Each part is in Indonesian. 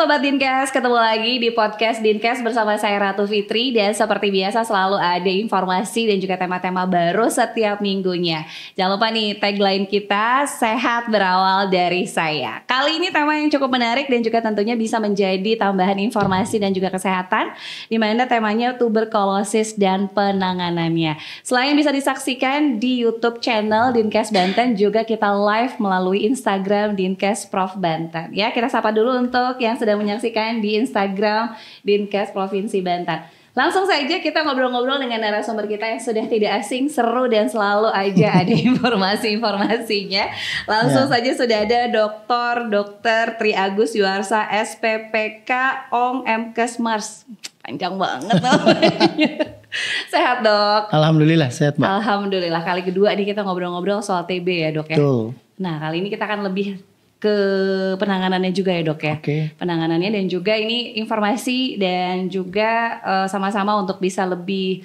Sobat Dinkes, ketemu lagi di podcast Dinkes bersama saya Ratu Fitri. Dan seperti biasa selalu ada informasi dan juga tema-tema baru setiap minggunya. Jangan lupa nih tagline kita, sehat berawal dari saya. Kali ini tema yang cukup menarik dan juga tentunya bisa menjadi tambahan informasi dan juga kesehatan, di mana temanya tuberkulosis dan penanganannya. Selain bisa disaksikan di YouTube channel Dinkes Banten, juga kita live melalui Instagram Dinkes Prof Banten. Ya, kita sapa dulu untuk yang sedang menyaksikan di Instagram Dinkes Provinsi Banten. Langsung saja kita ngobrol-ngobrol dengan narasumber kita yang sudah tidak asing, seru dan selalu aja ada informasi-informasinya. Langsung saja sudah ada Dr. Tri Agus Yuarsa, SPPK Ong Mkesmars. Panjang banget namanya. Sehat dok? Alhamdulillah sehat mbak. Alhamdulillah, kali kedua nih kita ngobrol-ngobrol soal TB ya dok ya. Betul. Nah kali ini kita akan lebih ke penanganannya juga ya dok ya. Penanganannya dan juga ini informasi dan juga sama-sama untuk bisa lebih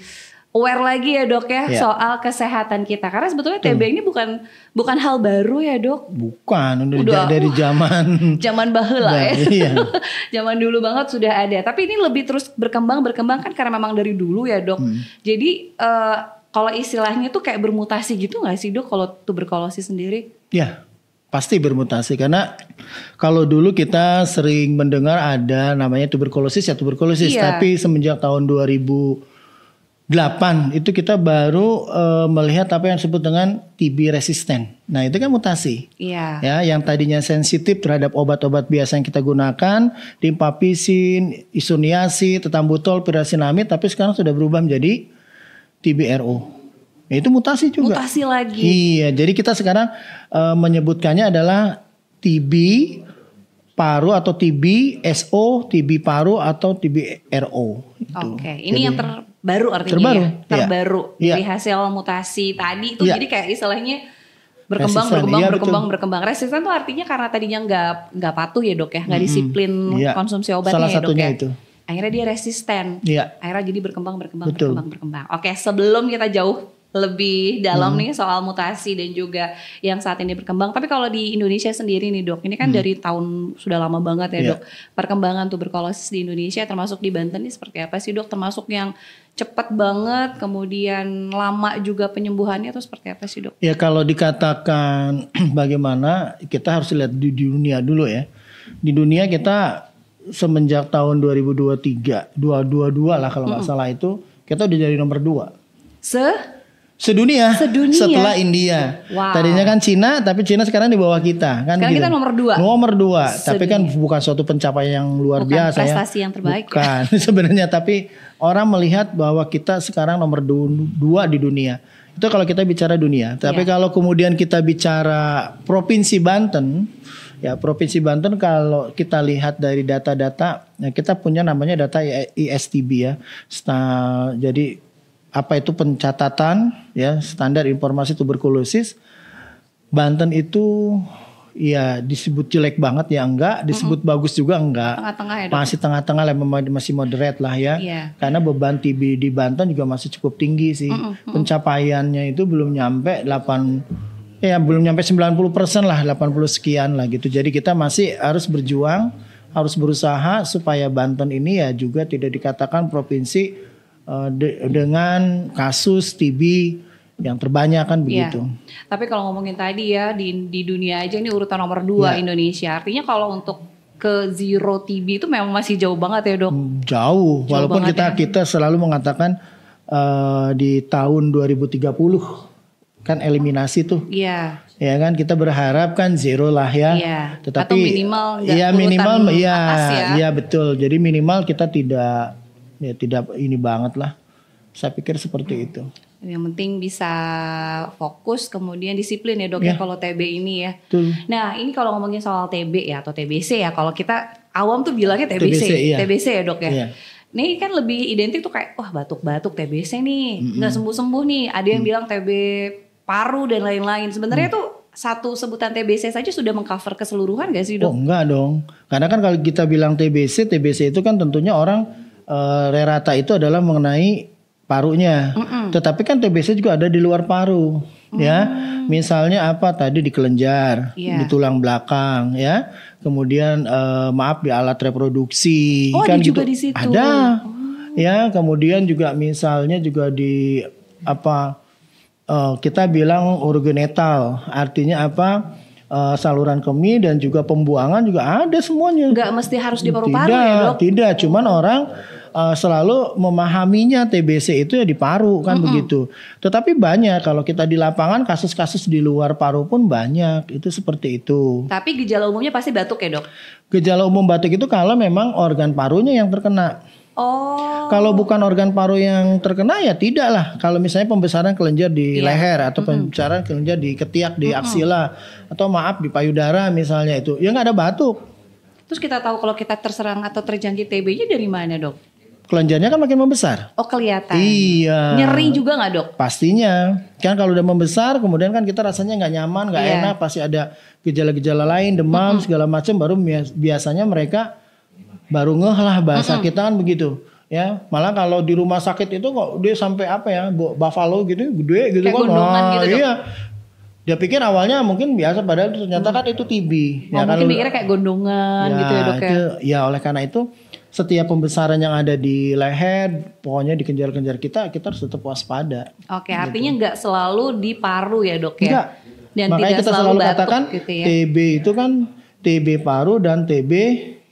aware lagi ya dok ya soal kesehatan kita. Karena sebetulnya TB ini bukan hal baru ya dok. Bukan, udah dari zaman baheula ya. Iya. Zaman dulu banget sudah ada. Tapi ini lebih terus berkembang kan karena memang dari dulu ya dok. Jadi kalau istilahnya tuh kayak bermutasi gitu gak sih dok kalau tuberkulosis sendiri? Ya. Pasti bermutasi karena kalau dulu kita sering mendengar ada namanya tuberkulosis, tapi semenjak tahun 2008 itu kita baru melihat apa yang disebut dengan TB resisten. Nah itu kan mutasi. Iya. Ya, yang tadinya sensitif terhadap obat-obat biasa yang kita gunakan, rifampicin, isoniazid, tetambutol, pirasinamid, tapi sekarang sudah berubah menjadi TBRO. Ya, itu mutasi juga. Mutasi lagi. Iya, jadi kita sekarang menyebutkannya adalah TB paru atau TB SO, TB paru atau TB RO. Oke, ini yang terbaru artinya terbaru dari hasil mutasi tadi itu. Jadi kayak istilahnya berkembang. Resisten tuh artinya karena tadinya nggak patuh ya dok ya, nggak disiplin konsumsi obatnya. Salah satunya itu. Akhirnya dia resisten. Akhirnya jadi berkembang. Oke, sebelum kita jauh lebih dalam nih soal mutasi dan juga yang saat ini berkembang. Tapi kalau di Indonesia sendiri nih dok, ini kan dari tahun sudah lama banget ya dok. Perkembangan tuberkulosis di Indonesia termasuk di Banten ini seperti apa sih dok? Termasuk yang cepat banget, kemudian lama juga penyembuhannya atau seperti apa sih dok? Ya kalau dikatakan bagaimana, kita harus lihat di dunia dulu ya. Di dunia kita semenjak tahun 2023, 2022 lah kalau nggak salah itu, kita udah jadi nomor 2. Sedunia setelah India. Wow. Tadinya kan Cina, tapi Cina sekarang di bawah kita kan. Sekarang gitu. Kita nomor 2. Tapi kan bukan suatu pencapaian yang luar biasa ya. Prestasi yang terbaik. Bukan sebenarnya, tapi orang melihat bahwa kita sekarang nomor 2 di dunia. Itu kalau kita bicara dunia. Tapi kalau kemudian kita bicara Provinsi Banten, ya Provinsi Banten kalau kita lihat dari data-data, ya kita punya namanya data ISTB ya. Jadi apa itu pencatatan ya standar informasi tuberkulosis. Banten itu ya disebut jelek banget ya enggak, disebut bagus juga enggak. Tengah-tengah ya, masih tengah-tengah lah, masih moderate lah ya. Karena beban TB di Banten juga masih cukup tinggi sih. Pencapaiannya itu belum nyampe 90% lah, 80 sekian lah gitu. Jadi kita masih harus berjuang, harus berusaha supaya Banten ini ya juga tidak dikatakan provinsi dengan kasus TB yang terbanyak kan begitu. Tapi kalau ngomongin tadi ya di dunia aja ini urutan nomor 2 Indonesia. Artinya kalau untuk ke zero TB itu memang masih jauh banget ya dok. Jauh walaupun kita selalu mengatakan di tahun 2030 kan eliminasi tuh. Iya. Ya kan kita berharap kan zero lah ya. Tetapi atau minimal atas ya. Iya betul. Jadi minimal kita tidak ini banget lah. Saya pikir seperti itu. Yang penting bisa fokus, kemudian disiplin ya dok ya kalau TB ini ya. Betul. Nah ini kalau ngomongin soal TB ya atau TBC ya, kalau kita awam tuh bilangnya TBC ya dok ya. Ini kan lebih identik tuh kayak wah batuk-batuk TBC nih, nggak sembuh-sembuh nih. Ada yang bilang TB paru dan lain-lain. Sebenarnya tuh satu sebutan TBC saja sudah mengcover keseluruhan gak sih dok? Oh enggak dong. Karena kan kalau kita bilang TBC itu kan tentunya orang rata itu adalah mengenai parunya. Tetapi kan TBC juga ada di luar paru. ya. Misalnya apa tadi di kelenjar, di tulang belakang ya. Kemudian maaf di alat reproduksi kan ada gitu. Juga di situ. Ada. Ya, kemudian juga misalnya juga di apa kita bilang urogenital, artinya apa? Saluran kemih dan juga pembuangan juga ada semuanya. Nggak mesti harus di paru-paru ya, Dok? Tidak, cuman orang selalu memahaminya TBC itu ya di paru kan begitu. Tetapi banyak kalau kita di lapangan kasus-kasus di luar paru pun banyak, itu seperti itu. Tapi gejala umumnya pasti batuk ya, Dok? Gejala umum batuk itu kalau memang organ parunya yang terkena. Kalau bukan organ paru yang terkena ya tidak lah. Kalau misalnya pembesaran kelenjar di leher atau pembesaran kelenjar di ketiak, di aksila, atau maaf di payudara misalnya itu, ya nggak ada batuk. Terus kita tahu kalau kita terserang atau terjangkit TB-nya dari mana, Dok? Kelenjarnya kan makin membesar. Oh, kelihatan. Iya. Nyeri juga nggak, Dok? Pastinya. Kan kalau udah membesar, kemudian kan kita rasanya nggak nyaman, nggak enak, pasti ada gejala-gejala lain, demam segala macam. Baru biasanya mereka baru ngeh lah bahasa kita kan begitu. Ya, malah kalau di rumah sakit itu kok dia sampai apa ya, buffalo gitu, gede gitu. Kayak gondongan gitu, Dok. Iya. Dia pikir awalnya mungkin biasa, padahal ternyata kan itu TB. Ya, mungkin mikirnya kayak gondongan gitu ya, Dok ya. Ya oleh karena itu setiap pembesaran yang ada di leher, pokoknya di kelenjar-kelenjar kita harus tetap waspada. Oke, artinya nggak selalu di paru ya, Dok ya? Enggak. Dan makanya tidak kita selalu batuk, katakan gitu ya? TB itu kan TB paru dan TB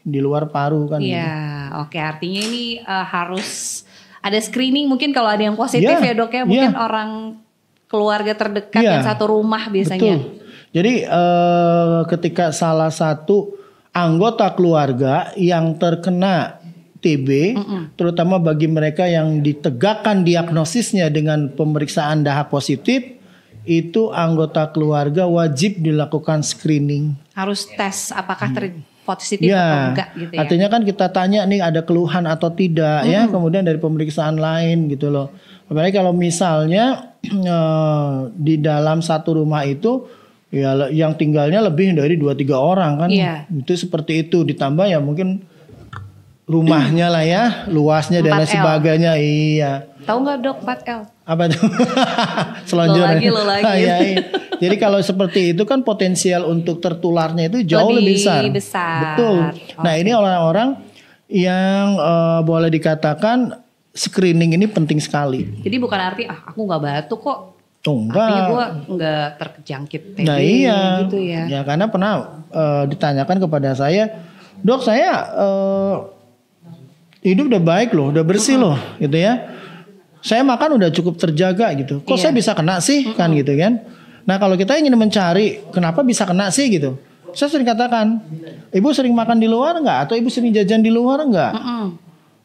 di luar paru kan. Iya, oke, artinya ini harus ada screening mungkin kalau ada yang positif ya, Dok ya, mungkin orang keluarga terdekat yang satu rumah biasanya. Betul. Jadi ketika salah satu anggota keluarga yang terkena TB, terutama bagi mereka yang ditegakkan diagnosisnya dengan pemeriksaan dahak positif, itu anggota keluarga wajib dilakukan screening. Harus tes apakah positif atau enggak gitu ya. Artinya kan kita tanya nih ada keluhan atau tidak ya, kemudian dari pemeriksaan lain gitu loh. Apalagi kalau misalnya di dalam satu rumah itu ya yang tinggalnya lebih dari 2-3 orang kan. Itu seperti itu, ditambah ya mungkin rumahnya lah ya, luasnya dan lain sebagainya. Iya. Tahu nggak, Dok, 4L? Apa tuh? Selonjor. Lo lagi. Iya. Jadi kalau seperti itu kan potensial untuk tertularnya itu jauh lebih besar. Betul. Nah, ini orang-orang yang boleh dikatakan screening ini penting sekali. Jadi bukan arti aku nggak batuk kok. Enggak. Artinya gue nggak terjangkit TB. Nah iya. Gitu ya. Ya karena pernah ditanyakan kepada saya, Dok saya hidup udah baik loh, udah bersih loh, gitu ya. Saya makan udah cukup terjaga gitu. Kok saya bisa kena sih kan gitu kan? Nah kalau kita ingin mencari kenapa bisa kena sih gitu, saya sering katakan, ibu sering makan di luar nggak? Atau ibu sering jajan di luar nggak?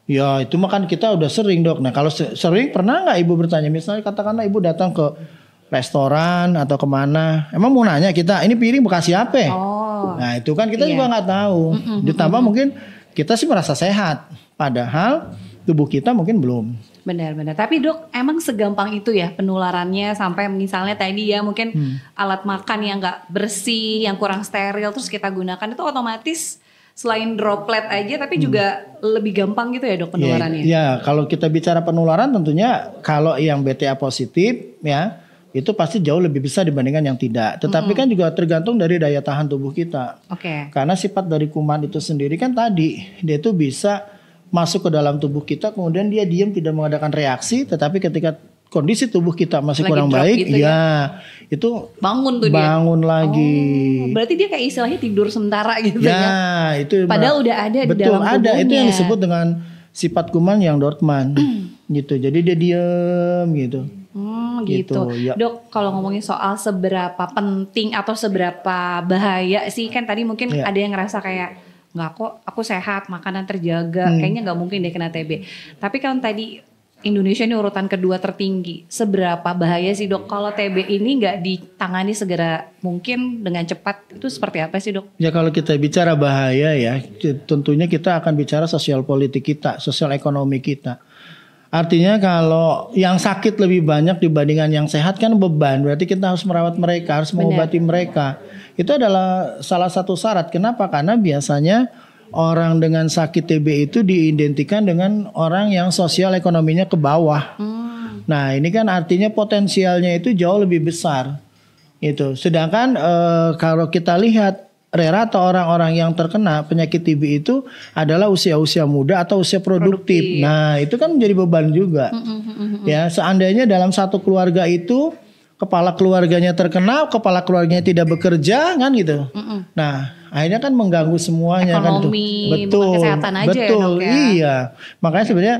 Ya itu makan kita udah sering, Dok. Nah kalau sering pernah nggak ibu bertanya, misalnya katakanlah ibu datang ke restoran atau kemana, emang mau nanya kita ini piring bekas siapa? Nah itu kan kita juga nggak tahu. Ditambah mungkin kita sih merasa sehat, padahal tubuh kita mungkin belum. Benar-benar. Tapi, Dok, emang segampang itu ya penularannya, sampai misalnya tadi ya mungkin alat makan yang nggak bersih, yang kurang steril terus kita gunakan itu otomatis selain droplet aja tapi juga lebih gampang gitu ya, Dok, penularannya? Ya, kalau kita bicara penularan tentunya kalau yang BTA positif ya itu pasti jauh lebih besar dibandingkan yang tidak. Tetapi kan juga tergantung dari daya tahan tubuh kita. Karena sifat dari kuman itu sendiri kan tadi dia itu bisa masuk ke dalam tubuh kita, kemudian dia diam tidak mengadakan reaksi, tetapi ketika kondisi tubuh kita masih kurang baik, gitu itu bangun lagi. Berarti dia kayak istilahnya tidur sementara gitu ya. Itu padahal udah ada di dalam tubuhnya. Itu yang disebut dengan sifat kuman yang Dortmund gitu. Jadi dia diam gitu. Gitu. Ya. Dok, kalau ngomongin soal seberapa penting atau seberapa bahaya sih, kan tadi mungkin ada yang ngerasa kayak nggak kok aku sehat, makanan terjaga, kayaknya nggak mungkin deh kena TB. Tapi kan tadi Indonesia ini urutan kedua tertinggi. Seberapa bahaya sih, Dok, kalau TB ini nggak ditangani segera mungkin dengan cepat, itu seperti apa sih, Dok? Ya kalau kita bicara bahaya ya, tentunya kita akan bicara sosial politik kita, sosial ekonomi kita. Artinya kalau yang sakit lebih banyak dibandingkan yang sehat kan beban. Berarti kita harus merawat mereka, harus mengobati mereka. Itu adalah salah satu syarat. Kenapa? Karena biasanya orang dengan sakit TB itu diidentikan dengan orang yang sosial ekonominya ke bawah. Nah ini kan artinya potensialnya itu jauh lebih besar. Itu. Sedangkan kalau kita lihat rata orang-orang yang terkena penyakit TB itu adalah usia-usia muda atau usia produktif. Nah itu kan menjadi beban juga. Ya seandainya dalam satu keluarga itu kepala keluarganya terkena, kepala keluarganya tidak bekerja kan gitu. Nah akhirnya kan mengganggu semuanya. Ekonomi, kan betul, bukan kesehatan aja betul, ya dok ya. Iya, makanya sebenarnya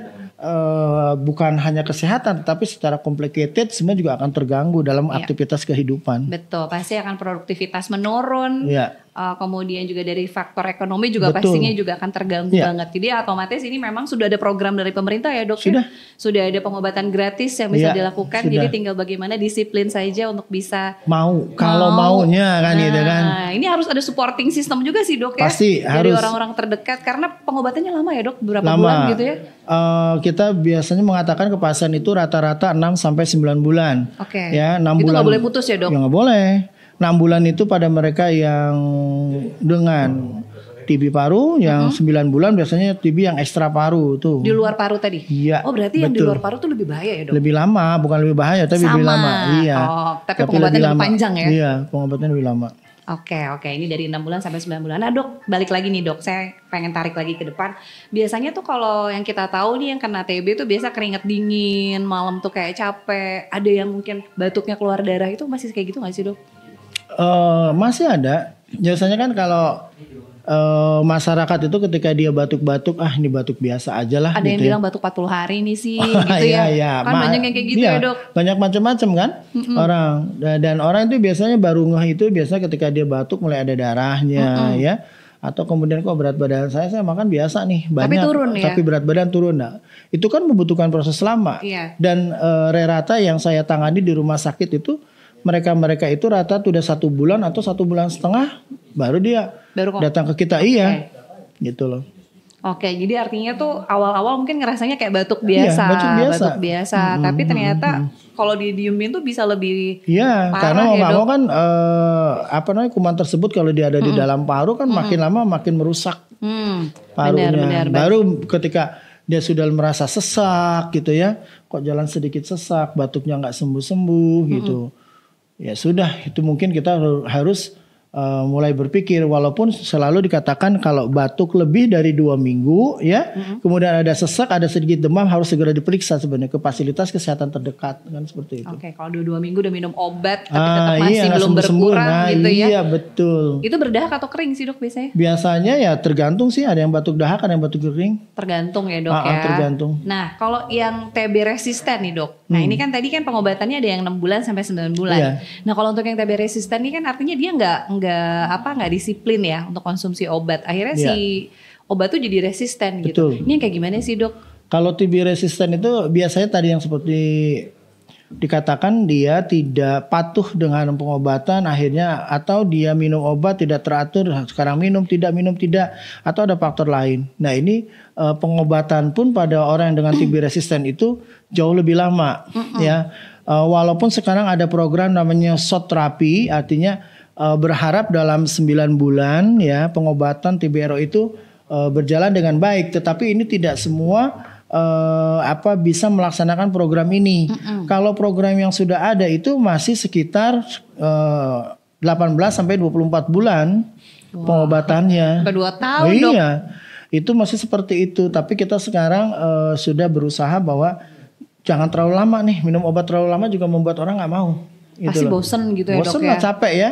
bukan hanya kesehatan, tapi secara complicated semua juga akan terganggu dalam aktivitas kehidupan. Betul, pasti akan produktivitas menurun. Kemudian juga dari faktor ekonomi juga pastinya juga akan terganggu banget. Jadi otomatis ini memang sudah ada program dari pemerintah ya dok. Sudah ada pengobatan gratis yang bisa dilakukan. Jadi tinggal bagaimana disiplin saja untuk bisa kalau maunya kan gitu kan. Ini harus ada supporting system juga sih dok ya. Pasti dari harus. orang-orang terdekat karena pengobatannya lama ya dok, berapa bulan gitu ya? Kita biasanya mengatakan ke pasien itu rata-rata 6 sampai 9 bulan. Ya, 6 itu bulan. Itu nggak boleh putus ya dok? Ya nggak boleh. 6 bulan itu pada mereka yang dengan TB paru, yang 9 bulan biasanya TB yang ekstra paru tuh. Di luar paru tadi? Iya. Oh berarti yang di luar paru tuh lebih bahaya ya dok? Lebih lama, bukan lebih bahaya tapi lebih lama. Iya. Tapi pengobatannya lebih panjang ya? Iya, pengobatannya lebih lama. Oke, ini dari 6 bulan sampai 9 bulan. Nah dok, balik lagi nih dok, saya pengen tarik lagi ke depan. Biasanya tuh kalau yang kita tahu nih yang kena TB tuh biasa keringat dingin, malam tuh kayak capek. Ada yang mungkin batuknya keluar darah, itu masih kayak gitu gak sih dok? Masih ada. Biasanya kan kalau masyarakat itu ketika dia batuk-batuk, ini batuk biasa aja lah. Ada gitu yang bilang batuk 40 hari nih sih gitu ya. Kan banyak yang kayak gitu ya dok. Banyak macam-macam kan orang. Dan orang itu biasanya baru ngeh itu biasanya ketika dia batuk mulai ada darahnya ya. Atau kemudian kok berat badan saya makan biasa nih banyak. Tapi turun ya. Tapi berat badan turun. Nah, itu kan membutuhkan proses lama. Dan rata yang saya tangani di rumah sakit itu mereka itu rata udah 1 bulan atau 1 bulan setengah baru dia datang ke kita gitu loh. Jadi artinya tuh awal-awal mungkin ngerasanya kayak batuk biasa, tapi ternyata kalau didiemin tuh bisa lebih parah karena ya dok. kan kuman tersebut kalau dia ada di dalam paru kan makin lama makin merusak parunya. Benar. Baru ketika dia sudah merasa sesak gitu ya, kok jalan sedikit sesak, batuknya nggak sembuh-sembuh gitu. Ya sudah, itu mungkin kita harus mulai berpikir, walaupun selalu dikatakan kalau batuk lebih dari 2 minggu ya, kemudian ada sesak, ada sedikit demam, harus segera diperiksa sebenarnya ke fasilitas kesehatan terdekat kan seperti itu. Kalau 2 minggu udah minum obat tapi tetap masih belum berkurang gitu ya. Iya betul. Itu berdahak atau kering sih dok biasanya? Biasanya ya tergantung sih, ada yang batuk dahak, ada yang batuk kering. Tergantung ya dok ya. Tergantung. Nah kalau yang TB resisten nih dok, nah ini kan tadi kan pengobatannya ada yang 6 bulan sampai 9 bulan. Nah kalau untuk yang TB resisten ini kan artinya dia nggak disiplin ya untuk konsumsi obat. Akhirnya si obat tuh jadi resisten gitu. Ini yang kayak gimana sih dok? Kalau TB resisten itu biasanya tadi yang seperti dikatakan dia tidak patuh dengan pengobatan akhirnya, atau dia minum obat tidak teratur, sekarang minum tidak, atau ada faktor lain. Nah ini pengobatan pun pada orang yang dengan TB resisten itu jauh lebih lama ya. Walaupun sekarang ada program namanya shot terapi, artinya berharap dalam 9 bulan ya pengobatan TBRO itu berjalan dengan baik, tetapi ini tidak semua bisa melaksanakan program ini. Kalau program yang sudah ada itu masih sekitar 18 sampai 24 bulan pengobatannya. 2 tahun dok. Iya. Itu masih seperti itu, tapi kita sekarang sudah berusaha bahwa jangan terlalu lama nih, minum obat terlalu lama juga membuat orang nggak mau. Pasti bosen gitu ya dok ya. Bosen lah, capek ya.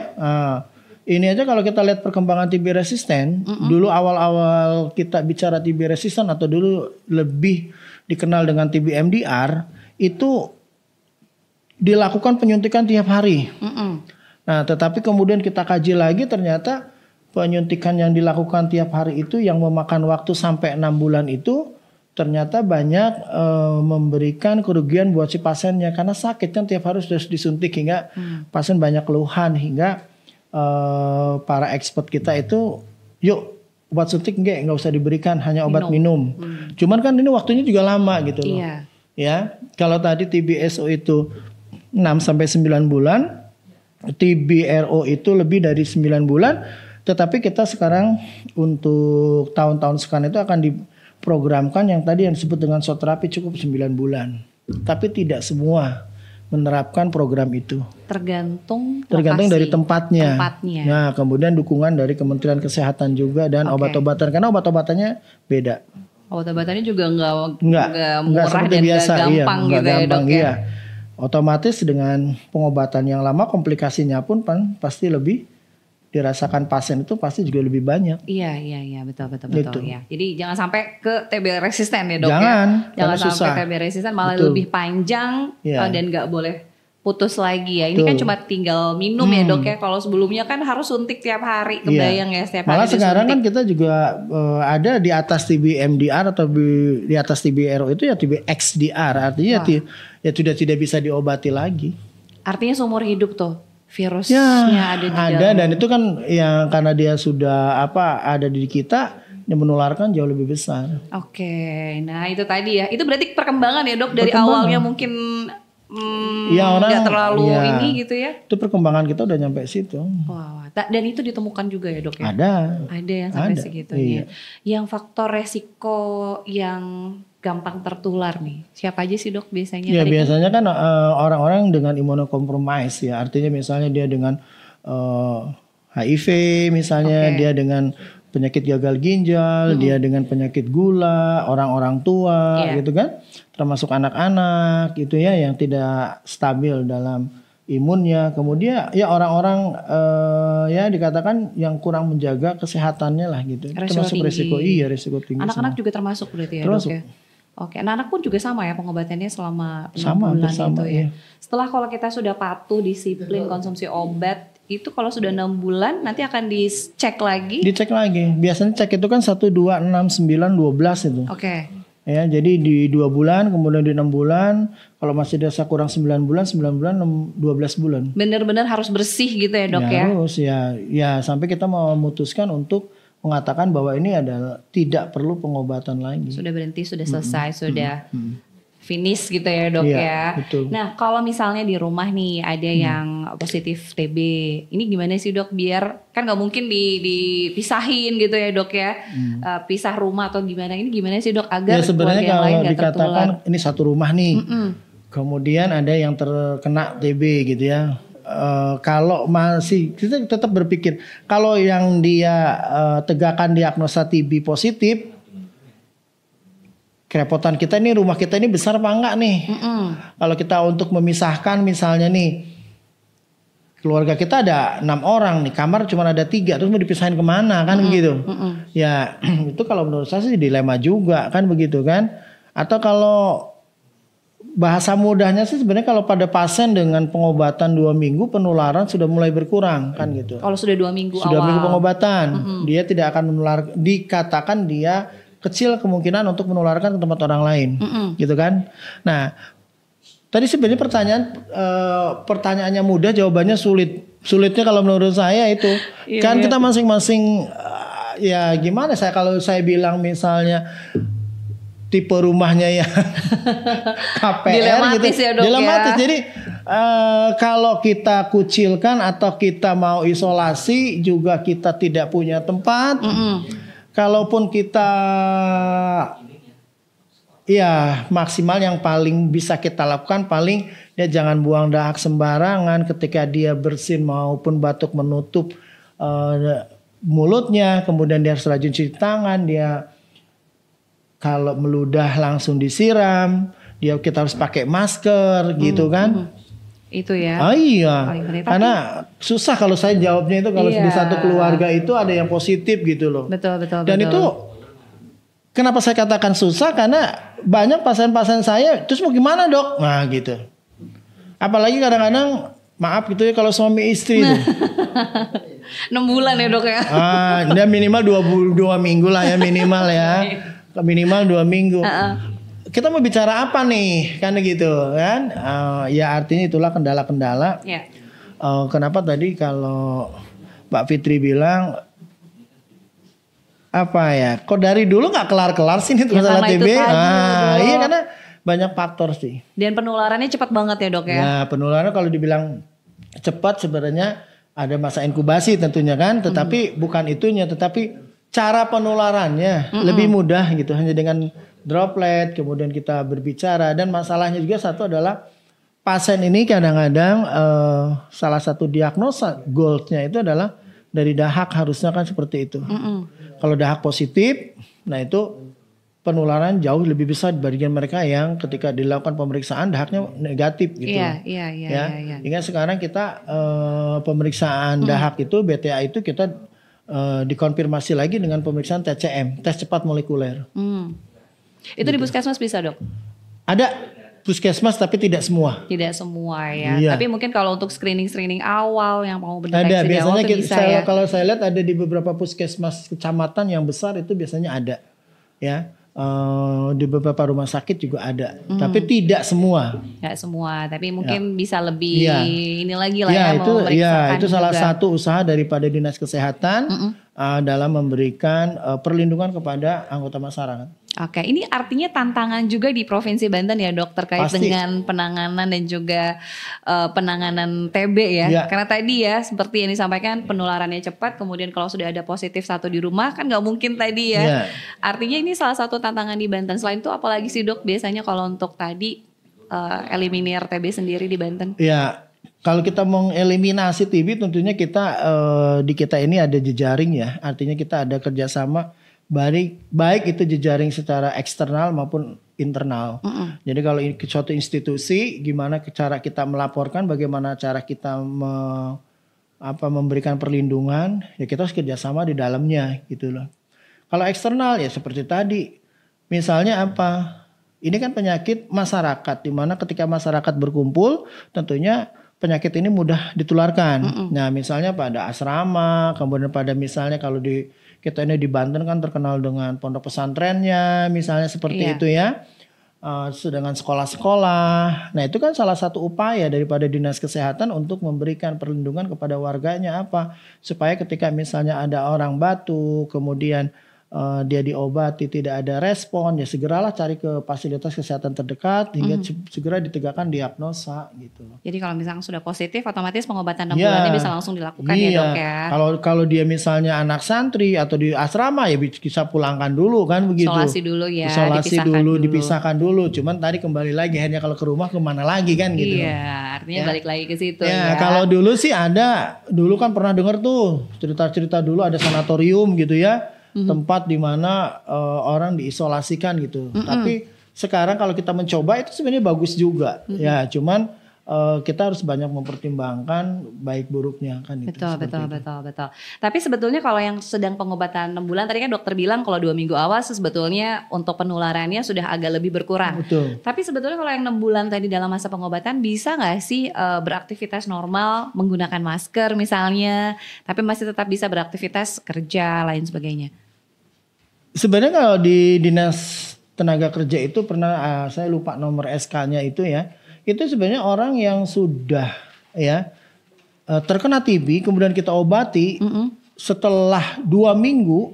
Ini aja kalau kita lihat perkembangan TB resisten, dulu awal-awal kita bicara TB resisten atau dulu lebih dikenal dengan TB MDR, itu dilakukan penyuntikan tiap hari. Nah, tetapi kemudian kita kaji lagi, ternyata penyuntikan yang dilakukan tiap hari itu yang memakan waktu sampai 6 bulan itu ternyata banyak memberikan kerugian buat si pasiennya, karena sakit kan tiap hari harus disuntik hingga pasien banyak keluhan, hingga para expert kita itu yuk obat suntik nggak usah diberikan, hanya obat minum. Cuman kan ini waktunya juga lama gitu loh. Ya, kalau tadi TBSO itu 6 sampai 9 bulan, TBRO itu lebih dari 9 bulan, tetapi kita sekarang untuk tahun-tahun sekarang itu akan diprogramkan yang tadi yang disebut dengan shot terapi cukup 9 bulan. tapi tidak semua menerapkan program itu. Tergantung dari tempatnya. Nah, kemudian dukungan dari Kementerian Kesehatan juga dan obat-obatan, karena obat-obatannya beda. Obat-obatannya juga nggak murah dan biasa, nggak gampang gitu ya dok ya. Otomatis dengan pengobatan yang lama komplikasinya pun pasti lebih dirasakan pasien itu pasti juga lebih banyak. Iya betul gitu. Ya. Jadi jangan sampai ke TB resisten ya dok. Jangan sampai TB resisten malah lebih panjang dan nggak boleh putus lagi ya. Ini kan cuma tinggal minum ya dok ya. Kalau sebelumnya kan harus suntik tiap hari, kebayang ya setiap malah hari. Malah sekarang kan kita juga ada di atas TB MDR atau di atas TB RO itu ya TB XDR, artinya ya sudah tidak bisa diobati lagi. Artinya seumur hidup tuh virusnya ada di dalam. Dan itu kan yang karena dia sudah ada di kita, yang menularkan jauh lebih besar. Nah itu tadi ya. Itu berarti perkembangan ya dok, dari awalnya mungkin nggak terlalu ini gitu ya. Itu perkembangan kita udah nyampe situ. Dan itu ditemukan juga ya dok ya. Ada yang sampai segitunya. Yang faktor resiko yang gampang tertular nih, siapa aja sih dok biasanya? Ya biasanya kan orang-orang dengan imunokompromis ya, artinya misalnya dia dengan HIV misalnya, dia dengan penyakit gagal ginjal, dia dengan penyakit gula, orang-orang tua gitu kan, termasuk anak-anak gitu ya yang tidak stabil dalam imunnya. Kemudian ya orang-orang ya dikatakan yang kurang menjaga kesehatannya lah gitu. Termasuk resiko tinggi. Anak-anak juga termasuk berarti ya termasuk. Dok ya? Anak-anak pun juga sama ya pengobatannya selama 6 bulan itu ya. Setelah kalau kita sudah patuh disiplin konsumsi obat, itu kalau sudah 6 bulan nanti akan dicek lagi. Biasanya cek itu kan 1, 2, 6, 9, 12 itu. Ya, jadi di 2 bulan, kemudian di 6 bulan, kalau masih dirasa kurang 9 bulan, 12 bulan. Benar-benar harus bersih gitu ya dok ya? Harus ya sampai kita memutuskan untuk mengatakan bahwa ini adalah tidak perlu pengobatan lagi. Sudah berhenti, sudah selesai, sudah finish gitu ya dok ya. Betul. Nah kalau misalnya di rumah nih ada yang positif TB, ini gimana sih dok? Biar kan nggak mungkin dipisahin gitu ya dok ya, pisah rumah atau gimana? Ini gimana sih dok agar sebenarnya kalau lain dikatakan ini satu rumah nih, kemudian ada yang terkena TB gitu ya. Kalau masih kita tetap berpikir kalau yang dia tegakkan diagnosa TB positif, kerepotan kita nih, rumah kita ini besar apa enggak nih? Kalau kita untuk memisahkan misalnya nih, keluarga kita ada 6 orang nih, kamar cuma ada 3, terus mau dipisahin kemana kan begitu? Ya itu kalau menurut saya sih dilema juga kan begitu kan? Atau kalau bahasa mudahnya sih sebenarnya kalau pada pasien dengan pengobatan 2 minggu penularan sudah mulai berkurang kan gitu. Kalau sudah 2 minggu sudah minggu pengobatan, dia tidak akan menular, dikatakan dia kecil kemungkinan untuk menularkan ke tempat orang lain, gitu kan. Nah, tadi sebenarnya pertanyaannya mudah, jawabannya sulit. Sulitnya kalau menurut saya itu kan kita masing-masing ya gimana kalau saya bilang misalnya tipe rumahnya ya KPR dilematis gitu. Ya dok dilematis. Ya. Jadi kalau kita kucilkan atau kita mau isolasi juga kita tidak punya tempat. Kalaupun kita ya maksimal yang paling bisa kita lakukan paling dia jangan buang dahak sembarangan ketika dia bersin maupun batuk menutup mulutnya, kemudian dia harus rajin cuci tangan, dia kalau meludah langsung disiram, kita harus pakai masker gitu kan. Itu ya. Iya. Karena susah kalau saya jawabnya itu kalau di satu keluarga itu ada yang positif gitu loh. Betul. Dan itu kenapa saya katakan susah karena banyak pasien-pasien saya terus mau gimana dok? Nah gitu. Apalagi kadang-kadang maaf gitu ya kalau suami istri itu. 6 bulan ya dok ya. Dia minimal 2 minggu lah ya minimal ya. Minimal 2 minggu. Kita mau bicara apa nih kan gitu kan? Ya artinya itulah kendala-kendala. Kenapa tadi kalau Mbak Fitri bilang apa ya? Kok dari dulu nggak kelar-kelar sih nih masalah TB? Iya karena banyak faktor sih. Dan penularannya cepat banget ya dok ya? Ya penularan kalau dibilang cepat sebenarnya ada masa inkubasi tentunya kan. Tetapi bukan itunya, tetapi cara penularannya lebih mudah gitu, hanya dengan droplet, kemudian kita berbicara. Dan masalahnya juga satu adalah pasien ini kadang-kadang salah satu diagnosa goldnya itu adalah dari dahak, harusnya kan seperti itu. Kalau dahak positif, nah itu penularan jauh lebih besar dibandingkan mereka yang ketika dilakukan pemeriksaan dahaknya negatif gitu. Iya. Hingga sekarang kita pemeriksaan dahak itu BTA itu kita dikonfirmasi lagi dengan pemeriksaan TCM, tes cepat molekuler. Itu di puskesmas bisa, Dok? Ada puskesmas tapi tidak semua. Tidak semua ya. Iya. Tapi mungkin kalau untuk screening awal yang mau mendeteksi ada, biasanya awal itu bisa ya. Kalau saya lihat ada di beberapa puskesmas kecamatan yang besar itu biasanya ada. Ya. Di beberapa rumah sakit juga ada, tapi tidak semua. Tidak semua, tapi mungkin bisa lebih ini lagi lah itu salah satu usaha daripada Dinas Kesehatan dalam memberikan perlindungan kepada anggota masyarakat. Oke, ini artinya tantangan juga di Provinsi Banten ya, Dok, terkait dengan penanganan dan juga penanganan TB ya. Karena tadi ya seperti yang disampaikan penularannya cepat, kemudian kalau sudah ada positif satu di rumah kan nggak mungkin tadi ya. Artinya ini salah satu tantangan di Banten. Selain itu apalagi sih, Dok, biasanya kalau untuk tadi eliminir TB sendiri di Banten? Ya, kalau kita mengeliminasi TB tentunya kita di kita ini ada jejaring ya. Artinya kita ada kerjasama baik itu jejaring secara eksternal maupun internal. Jadi kalau ini suatu institusi, gimana cara kita melaporkan, bagaimana cara kita memberikan perlindungan, ya kita harus kerjasama di dalamnya gitu loh. Kalau eksternal ya seperti tadi, misalnya apa? Ini kan penyakit masyarakat, di mana ketika masyarakat berkumpul, tentunya penyakit ini mudah ditularkan. Nah, misalnya pada asrama, kemudian pada misalnya kalau kita ini di Banten kan terkenal dengan pondok pesantrennya, misalnya seperti itu ya. Sedangkan sekolah-sekolah. Nah, itu kan salah satu upaya daripada Dinas Kesehatan untuk memberikan perlindungan kepada warganya apa? Supaya ketika misalnya ada orang batuk, kemudian dia diobati tidak ada respon, ya segeralah cari ke fasilitas kesehatan terdekat hingga segera ditegakkan diagnosa gitu. Jadi kalau misalnya sudah positif, otomatis pengobatan 6 bulannya bisa langsung dilakukan ya, Dok ya. Kalau dia misalnya anak santri atau di asrama ya bisa pulangkan dulu kan begitu. Isolasi dulu ya. Dipisahkan dulu. Cuman tadi kembali lagi, hanya kalau ke rumah kemana lagi kan gitu. Iya, artinya balik lagi ke situ ya. Kalau dulu sih dulu kan pernah dengar tuh cerita-cerita dulu ada sanatorium gitu ya. Tempat di mana orang diisolasikan gitu. Tapi sekarang kalau kita mencoba itu sebenarnya bagus juga. Ya, cuman kita harus banyak mempertimbangkan baik buruknya kan. Betul. Tapi sebetulnya kalau yang sedang pengobatan 6 bulan, tadi kan dokter bilang kalau 2 minggu awal sebetulnya untuk penularannya sudah agak lebih berkurang. Betul. Tapi sebetulnya kalau yang 6 bulan tadi dalam masa pengobatan bisa nggak sih beraktivitas normal, menggunakan masker misalnya, tapi masih tetap bisa beraktivitas kerja lain sebagainya? Sebenarnya kalau di Dinas Tenaga Kerja itu pernah saya lupa nomor SK-nya itu ya. Itu sebenarnya orang yang sudah terkena TB kemudian kita obati setelah 2 minggu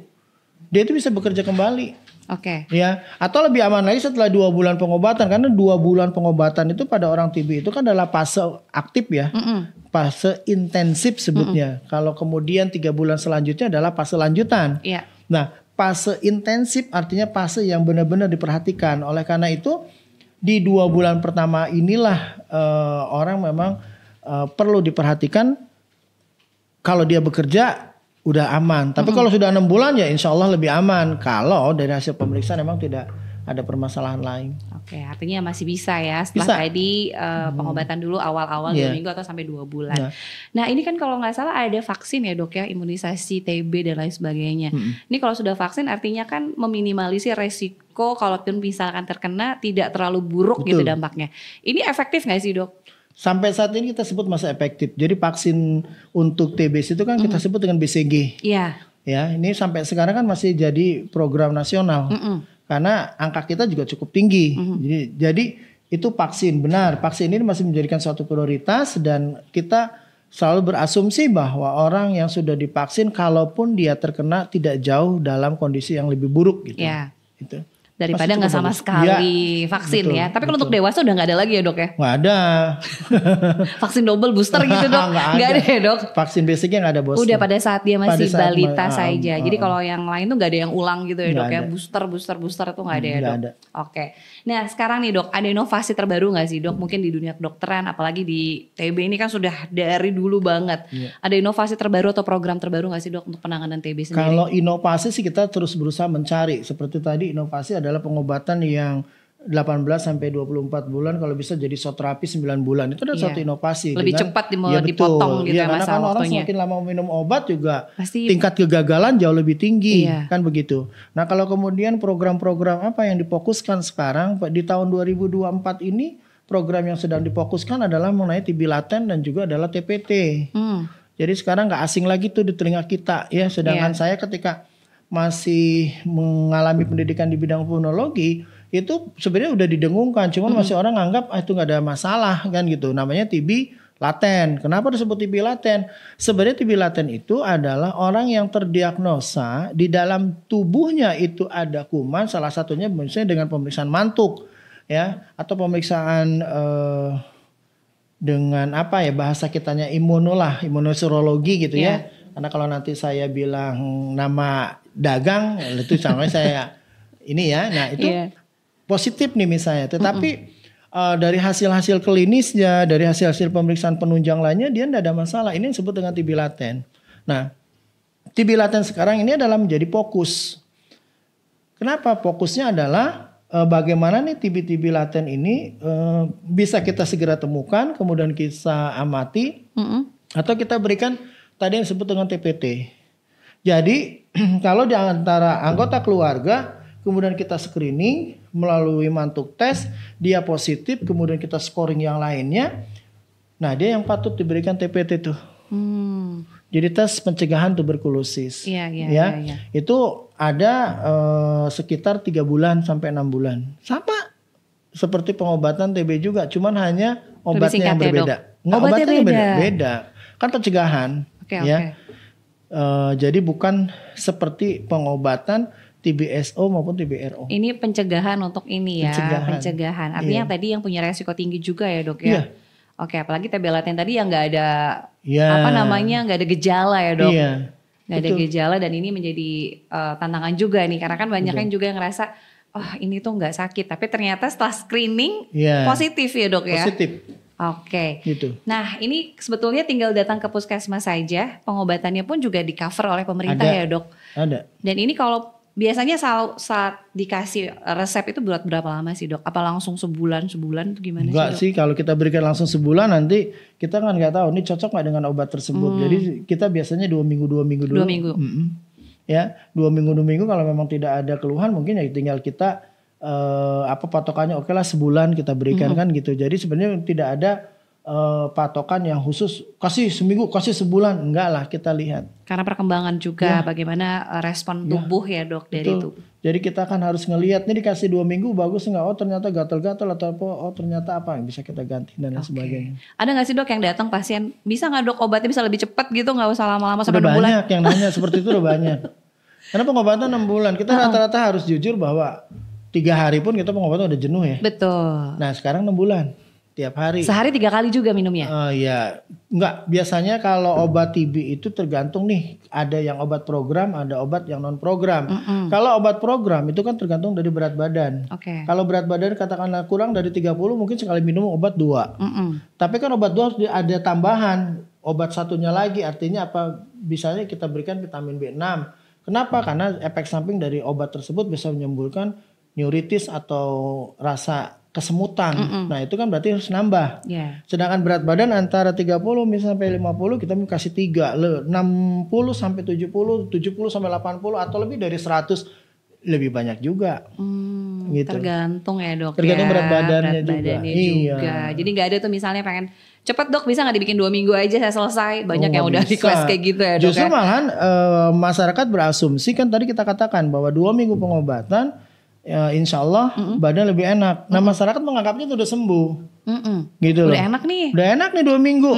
dia itu bisa bekerja kembali. Oke. Ya, atau lebih aman lagi setelah 2 bulan pengobatan, karena 2 bulan pengobatan itu pada orang TB itu kan adalah fase aktif ya. Fase intensif sebutnya. Kalau kemudian 3 bulan selanjutnya adalah fase lanjutan. Iya. Nah, fase intensif artinya fase yang benar-benar diperhatikan. Oleh karena itu di 2 bulan pertama inilah orang memang perlu diperhatikan. Kalau dia bekerja udah aman. Tapi kalau sudah 6 bulan ya insya Allah lebih aman. Kalau dari hasil pemeriksaan memang tidak ada permasalahan lain. Oke, artinya masih bisa ya setelah tadi pengobatan dulu awal-awal 2 minggu atau sampai 2 bulan. Nah ini kan kalau nggak salah ada vaksin ya, Dok ya, imunisasi TB dan lain sebagainya. Ini kalau sudah vaksin artinya kan meminimalisir resiko kalaupun misalkan terkena tidak terlalu buruk gitu dampaknya. Ini efektif nggak sih, Dok? Sampai saat ini kita sebut masih efektif. Jadi vaksin untuk TBC itu kan kita sebut dengan BCG. Iya. Ya, ini sampai sekarang kan masih jadi program nasional. Karena angka kita juga cukup tinggi. Jadi itu vaksin, benar. Vaksin ini masih menjadikan suatu prioritas dan kita selalu berasumsi bahwa orang yang sudah divaksin kalaupun dia terkena tidak jauh dalam kondisi yang lebih buruk gitu. Yeah. Gitu. Daripada nggak sama sekali vaksin betul, ya. Tapi kalau untuk dewasa udah nggak ada lagi ya dok ya? Nggak ada. Vaksin double booster gitu dok? Nggak ada ya dok? Vaksin basicnya nggak ada booster. Udah pada saat dia masih balita saja. Jadi kalau yang lain tuh nggak ada yang ulang gitu ya dok ya? Booster itu nggak ada ya dok? Ada. Oke. Nah sekarang nih dok, ada inovasi terbaru nggak sih dok? Mungkin di dunia kedokteran, apalagi di TB ini kan sudah dari dulu banget. Ada inovasi terbaru atau program terbaru nggak sih dok untuk penanganan TB sendiri? Kalau inovasi sih kita terus berusaha mencari. Seperti tadi inovasi adalah pengobatan yang 18 sampai 24 bulan, kalau bisa jadi shot terapi 9 bulan. Itu adalah suatu inovasi. Lebih cepat dipotong gitu ya karena masa kan orang waktunya. semakin lama minum obat juga tingkat kegagalan jauh lebih tinggi, kan begitu. Nah kalau kemudian program-program apa yang difokuskan sekarang di tahun 2024 ini, program yang sedang difokuskan adalah mengenai TB laten dan juga adalah TPT. Jadi sekarang nggak asing lagi tuh di telinga kita ya. Sedangkan saya ketika masih mengalami pendidikan di bidang pulmonologi itu sebenarnya udah didengungkan, cuman masih orang anggap itu nggak ada masalah kan gitu. Namanya TB laten. Kenapa disebut TB laten? Sebenarnya TB laten itu adalah orang yang terdiagnosa di dalam tubuhnya itu ada kuman, salah satunya misalnya dengan pemeriksaan mantuk ya, atau pemeriksaan dengan apa ya bahasa kitanya imunoserologi gitu ya. Karena kalau nanti saya bilang nama dagang itu sama saya ini ya. Nah itu positif nih misalnya. Tetapi dari hasil-hasil klinisnya, dari hasil-hasil pemeriksaan penunjang lainnya dia tidak ada masalah. Ini disebut dengan TB laten. Nah TB laten sekarang ini adalah menjadi fokus. Kenapa? Fokusnya adalah bagaimana nih TB laten ini bisa kita segera temukan, kemudian kita amati, atau kita berikan tadi yang disebut dengan TPT. Jadi kalau di antara anggota keluarga, kemudian kita screening melalui mantuk tes, dia positif, kemudian kita scoring yang lainnya. Nah dia yang patut diberikan TPT tuh. Jadi tes pencegahan tuberkulosis. Itu ada sekitar 3 bulan sampai 6 bulan. Sama seperti pengobatan TB juga, cuman hanya obatnya yang berbeda. Obatnya yang beda. Kan pencegahan. Jadi bukan seperti pengobatan TBSO maupun TBRO. Ini pencegahan untuk ini ya. Pencegahan. Artinya tadi yang punya resiko tinggi juga ya dok ya. Oke, apalagi TB laten tadi yang nggak ada nggak ada gejala ya dok. Nggak ada gejala dan ini menjadi tantangan juga nih karena kan banyak yang juga yang ngerasa ini tuh nggak sakit tapi ternyata setelah screening positif ya dok ya. Positif. Oke. Gitu. Nah ini sebetulnya tinggal datang ke puskesmas saja, pengobatannya pun juga di cover oleh pemerintah ya dok. Ada. Dan ini kalau biasanya saat dikasih resep itu berapa lama sih dok? Apa langsung sebulan itu gimana? Enggak sih, kalau kita berikan langsung sebulan nanti kita kan nggak tahu ini cocok nggak dengan obat tersebut. Jadi kita biasanya 2 minggu dulu. 2 minggu. Ya 2 minggu kalau memang tidak ada keluhan mungkin ya tinggal kita patokannya oke lah sebulan kita berikan kan gitu. Jadi sebenarnya tidak ada patokan yang khusus kasih seminggu kasih sebulan, enggak lah, kita lihat karena perkembangan juga bagaimana respon tubuh ya dok dari itu. Jadi kita kan harus ngelihat nih dikasih 2 minggu bagus enggak, ternyata gatal-gatal atau apa, ternyata apa yang bisa kita ganti dan lain sebagainya. Ada nggak sih dok yang datang pasien bisa nggak dok obatnya bisa lebih cepat gitu, nggak usah lama-lama sampai 6 bulan? Banyak yang nanya seperti itu udah banyak. Karena pengobatan 6 bulan kita rata-rata harus jujur bahwa 3 hari pun kita pengobatan udah jenuh ya. Betul. Nah sekarang 6 bulan. Tiap hari. Sehari 3 kali juga minumnya? Iya. Enggak, biasanya kalau obat TB itu tergantung nih. Ada yang obat program, ada obat yang non program. Kalau obat program itu kan tergantung dari berat badan. Kalau berat badan katakanlah kurang dari 30 mungkin sekali minum obat 2. Tapi kan obat 2 harus ada tambahan. Obat satunya lagi artinya apa? Misalnya kita berikan vitamin B6. Kenapa? Karena efek samping dari obat tersebut bisa menimbulkan neuritis atau rasa kesemutan. Nah itu kan berarti harus nambah. Sedangkan berat badan antara 30 misalnya sampai 50 kita kasih 3, 60 sampai 70, 70 sampai 80 atau lebih dari 100 lebih banyak juga. Gitu. Tergantung ya dok. Tergantung berat badannya juga. Jadi nggak ada tuh misalnya pengen cepet dok bisa nggak dibikin 2 minggu aja saya selesai. Banyak yang udah request kayak gitu ya dok. Justru malahan masyarakat berasumsi kan tadi kita katakan bahwa 2 minggu pengobatan ya insya Allah badan lebih enak. Nah masyarakat menganggapnya itu udah sembuh. Gitu loh. Udah enak nih. Udah enak nih 2 minggu.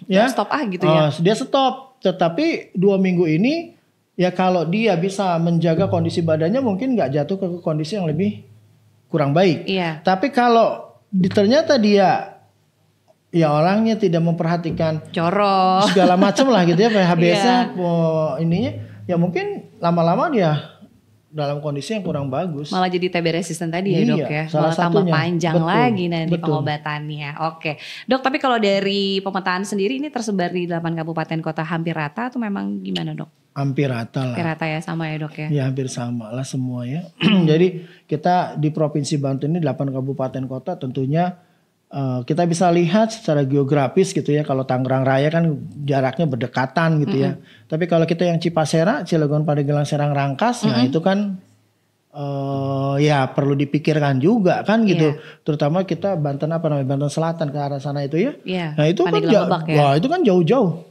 Ya. Stop gitu ya. Dia stop. Tetapi 2 minggu ini ya kalau dia bisa menjaga kondisi badannya mungkin gak jatuh ke kondisi yang lebih kurang baik. Iya. Tapi kalau ternyata dia ya orangnya tidak memperhatikan jorok segala macam lah gitu ya, HBS-nya ininya ya mungkin lama-lama dia dalam kondisi yang kurang bagus. Malah jadi TB resisten tadi ya dok ya. Malah tambah panjang lagi nanti pengobatannya. Oke. Dok, tapi kalau dari pemetaan sendiri ini tersebar di 8 kabupaten kota hampir rata atau memang gimana dok? Hampir rata lah. Hampir rata ya, sama ya dok ya? Ya hampir sama lah semua ya. Jadi kita di Provinsi Banten ini 8 kabupaten kota tentunya kita bisa lihat secara geografis gitu ya. Kalau Tangerang Raya kan jaraknya berdekatan gitu ya. Tapi kalau kita yang Cipasera, Cilegon, Pandeglang, Serang, Rangkas, nah itu kan ya perlu dipikirkan juga kan gitu. Terutama kita Banten Banten Selatan ke arah sana itu ya. Nah itu kan wah itu kan jauh-jauh.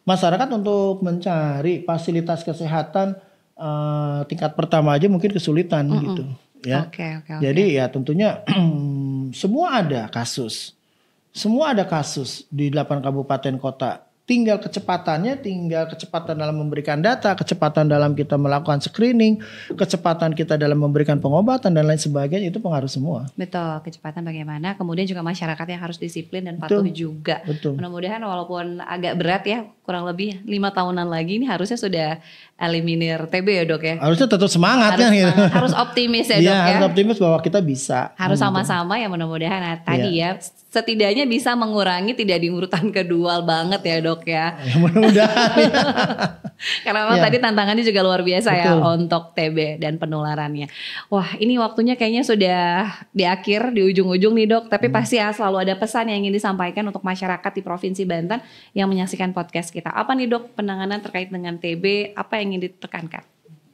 Masyarakat untuk mencari fasilitas kesehatan tingkat pertama aja mungkin kesulitan gitu ya. Jadi ya tentunya semua ada kasus di 8 kabupaten kota. Tinggal kecepatan dalam memberikan data, kecepatan dalam kita melakukan screening, kecepatan kita dalam memberikan pengobatan dan lain sebagainya, itu pengaruh semua. Betul, kecepatan bagaimana, kemudian juga masyarakat yang harus disiplin dan patuh juga. Mudah-mudahan walaupun agak berat ya, kurang lebih 5 tahunan lagi ini harusnya sudah eliminir TB ya dok ya. Harusnya tetap semangat kan gitu. Harus optimis ya dok ya. Harus optimis bahwa kita bisa. Harus sama-sama ya, mudah-mudahan tadi ya setidaknya bisa mengurangi tidak di urutan kedua banget ya dok ya. Mudah-mudahan. Karena memang tadi tantangannya juga luar biasa ya untuk TB dan penularannya. Wah ini waktunya kayaknya sudah di akhir, di ujung-ujung nih dok. Tapi pasti selalu ada pesan yang ingin disampaikan untuk masyarakat di Provinsi Banten yang menyaksikan podcast kita. Apa nih dok penanganan terkait dengan TB, apa yang ingin ditekankan?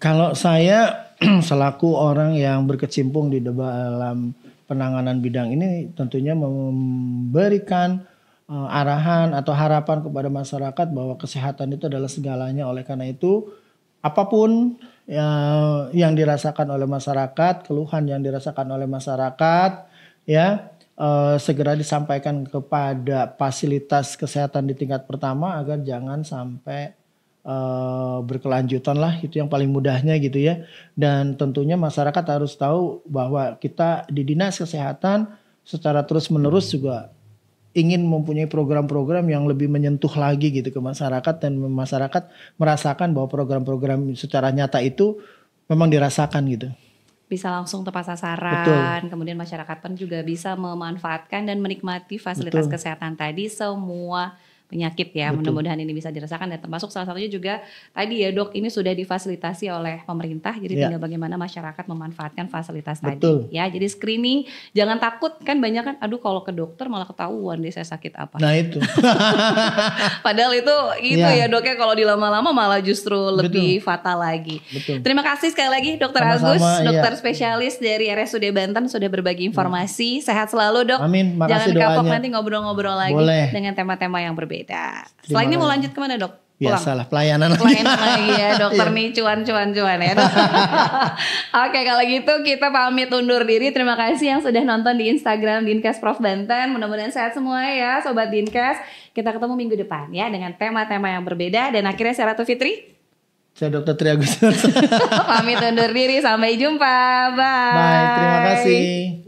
Kalau saya selaku orang yang berkecimpung di dalam penanganan bidang ini tentunya memberikan arahan atau harapan kepada masyarakat bahwa kesehatan itu adalah segalanya. Oleh karena itu apapun yang dirasakan oleh masyarakat, keluhan yang dirasakan oleh masyarakat ya segera disampaikan kepada fasilitas kesehatan di tingkat pertama agar jangan sampai berkelanjutan lah, itu yang paling mudahnya gitu ya. Dan tentunya masyarakat harus tahu bahwa kita di Dinas Kesehatan secara terus menerus juga ingin mempunyai program-program yang lebih menyentuh lagi gitu ke masyarakat, dan masyarakat merasakan bahwa program-program secara nyata itu memang dirasakan gitu. Bisa langsung tepat sasaran, kemudian masyarakat pun juga bisa memanfaatkan dan menikmati fasilitas kesehatan tadi semua penyakit ya. Mudah-mudahan ini bisa dirasakan, dan termasuk salah satunya juga tadi ya dok, ini sudah difasilitasi oleh pemerintah, jadi tinggal bagaimana masyarakat memanfaatkan fasilitas tadi ya. Jadi screening, jangan takut, kan banyak kan aduh kalau ke dokter malah ketahuan deh saya sakit apa. Nah itu padahal itu ya dok ya, kalau dilama-lama malah justru lebih fatal lagi. Terima kasih sekali lagi dokter Agus, dokter spesialis dari RSUD Banten sudah berbagi informasi. Sehat selalu dok. Amin. Makasih jangan kapok doanya. Nanti ngobrol-ngobrol lagi dengan tema-tema yang berbeda. Setelah ini mau lanjut kemana dok? Biasalah pelayanan lagi ya dokter nih, cuan ya. Oke, kalau gitu kita pamit undur diri. Terima kasih yang sudah nonton di Instagram Dinkes Prof Banten. Mudah-mudahan sehat semua ya Sobat Dinkes. Kita ketemu minggu depan ya dengan tema-tema yang berbeda. Dan akhirnya saya Ratu Fitri, saya Dr. Tri Agus. Pamit undur diri, sampai jumpa. Bye. Bye, terima kasih.